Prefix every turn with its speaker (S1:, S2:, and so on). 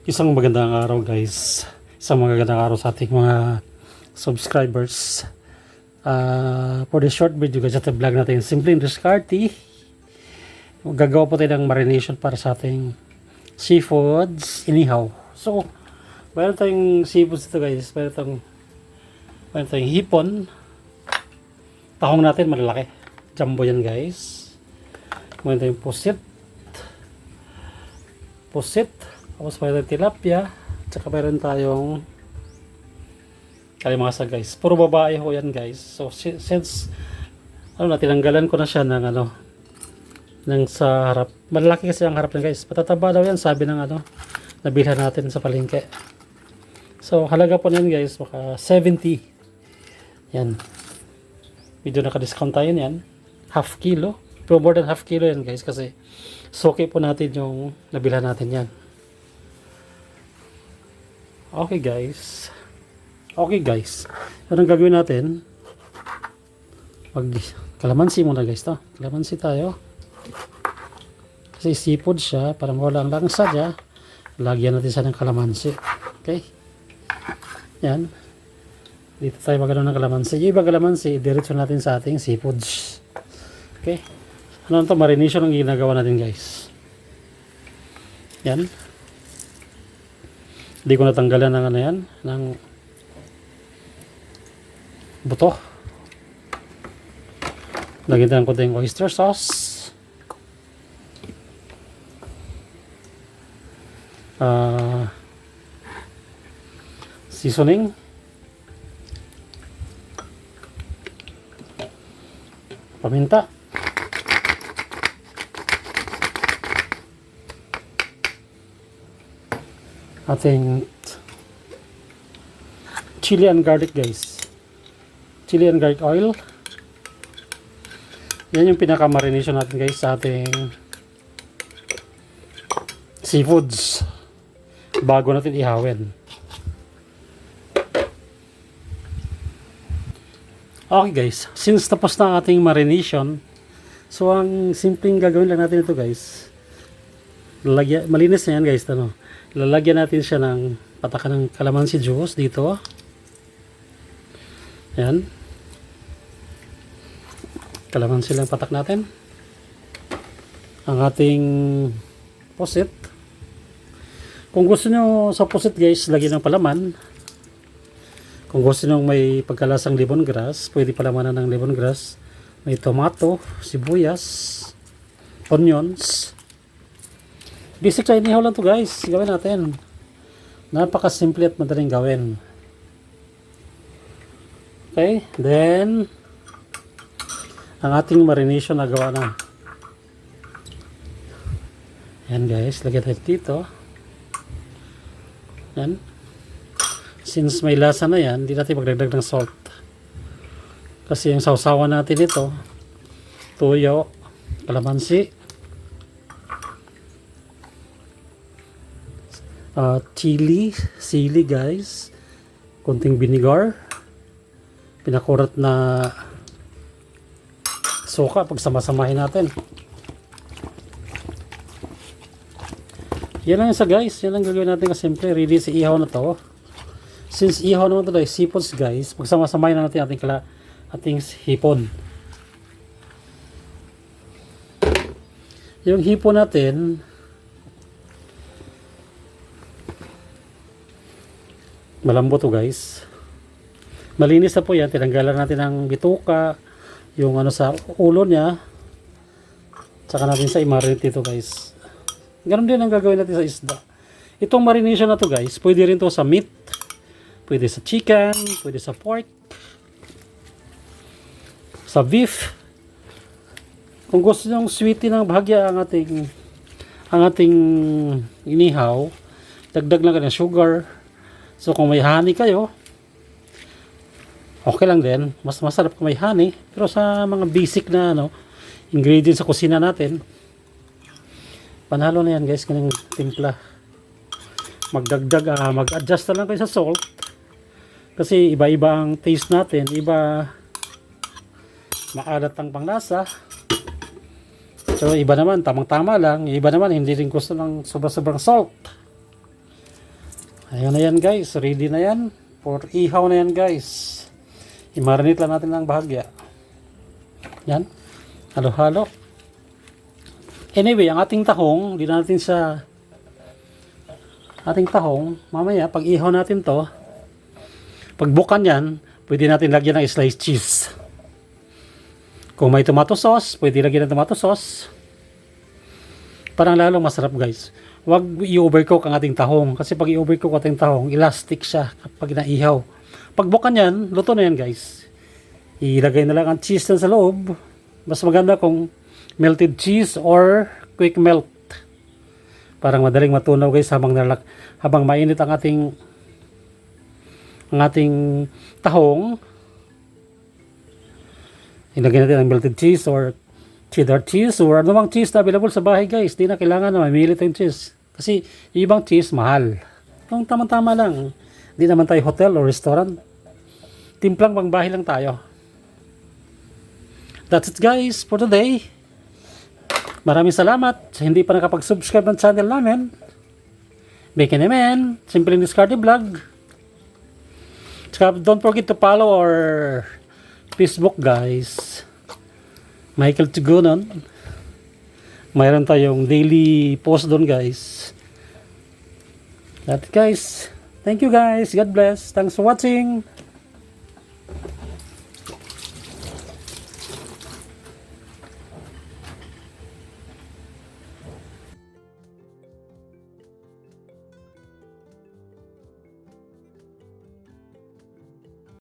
S1: Isang magandang araw guys. Isang magandang araw sa ating mga subscribers. For the short video guys, at vlog natin Simple and Discardty. Gagawa po tayo ng marination para sa ating seafoods inihaw. So, mayroon tayong seafoods ito guys. Mayroon tayong hipon. Tahong natin malalaki. Jumbo yan guys. Mayroon tayong pusit. Tapos mayroon tayong tilapia. Tsaka mayroon tayong kalimasa guys. Puro babae ho yan guys. So since tinanggalan ko na siya ng ng sa harap. Malaki kasi ang harap niya guys. Patataba daw yan sabi ng nabilhan natin sa palengke. So halaga po niyan guys baka 70. Yan. Medyo naka-discount tayo yan. Half kilo. Pero more than half kilo yan guys kasi soke po natin yung nabilhan natin yan. Okay guys. Ano ang gagawin natin? Kalamansi muna guys to. Kalamansi tayo. Kasi seafood siya. Para mawala ang langsa niya. Lagyan natin siya ng kalamansi. Okay. Yan. Dito tayo magano ng kalamansi. Yung ibang kalamansi, diretso natin sa ating seafoods. Okay. Ano to? Marination ang ginagawa natin guys. Yan. Hindi ko natanggalan ng yan. Ng buto. Lagyan ko ng oyster sauce. Seasoning. Paminta. Ating chili and garlic guys. Chili and garlic oil. Yan yung pinaka marination natin guys sa ating seafoods bago natin ihawin. Okay guys, since tapos na ang ating marination, so ang simpleng gagawin lang natin ito guys. Malinis na yan guys, lalagyan natin siya ng patakan ng calamansi juice dito. Ayan. Calamansi lang patak natin. Ang ating pusit. Kung gusto nyo sa pusit guys, lagyan ng palaman. Kung gusto nyo may pagkalasang lemongrass, pwede palamanan ng lemongrass. May tomato, sibuyas, onions. Basic na inihaw lang to guys. Gawin natin. Napakasimple at madaling gawin. Okay. Then, ang ating marination na gawa na. Yan guys. Lagyan tayo dito. Yan. Since may lasa na yan, hindi natin magdagdag ng salt. Kasi yung sausawan natin ito, tuyo, kalamansi, sili guys, konting vinegar, pinakurat na suka, pagsamasamahin natin. Yan lang isa guys, yan lang gagawin natin kasi simple, ready si ihaw na to. Since ihaw naman ito guys, seafoods guys, pagsamasamahin na natin ating hipon. Yung hipon natin, malambot to guys. Malinis na po yan. Tinanggalan natin ng bituka, yung sa ulo niya. Tsaka natin sa i-marinate ito guys. Ganun din ang gagawin natin sa isda. Itong marination na to guys, pwede rin to sa meat, pwede sa chicken, pwede sa pork, sa beef. Kung gusto nyo sweetie ng bahagya ang ating inihaw, dagdag lang kayo ng sugar. So kung may honey kayo, okay lang din. Mas masarap kung may honey. Pero sa mga basic na ingredients sa kusina natin, panalo na yan guys, kanyang timpla. Mag-adjust na lang kayo sa salt. Kasi iba-iba ang taste natin. Iba maalat ang panglasa. So iba naman, tamang-tama lang. Iba naman, hindi rin gusto ng sobra-sobrang salt. Ayun na yan guys, ready na yan. For ihaw na yan guys. I-marinate lang natin ng bahagya. Yan. Halo-halo. Anyway, ang ating tahong, di natin sa ating tahong, mamaya pag ihaw natin to, pag bukan yan, pwede natin lagyan ng sliced cheese. Kung may tomato sauce, pwede lagyan ng tomato sauce. Parang lalong masarap guys. Huwag i-overcook ang ating tahong. Kasi pag i-overcook ang ating tahong, elastic siya kapag naihaw. Pag bukan yan, luto na yan guys. Ilagay na lang ang cheese sa loob. Mas maganda kung melted cheese or quick melt. Parang madaling matunaw guys habang mainit ang ating tahong. Ilagay natin ang melted cheese or cheddar cheese or anumang cheese na available sa bahay guys. Di na kailangan na mamili tayong cheese. Kasi yung ibang cheese mahal. Yung tama-tama lang. Di naman tayo hotel o restaurant. Timplang pangbahay lang tayo. That's it guys for today. Maraming salamat sa hindi pa nakapag-subscribe ng channel namin. Bacon Amen, Simpleng Discarded Vlog. Tsaka don't forget to follow our Facebook guys. Michael Tugunon. Mayroon tayong daily post doon guys. That's it guys. Thank you guys. God bless. Thanks for watching.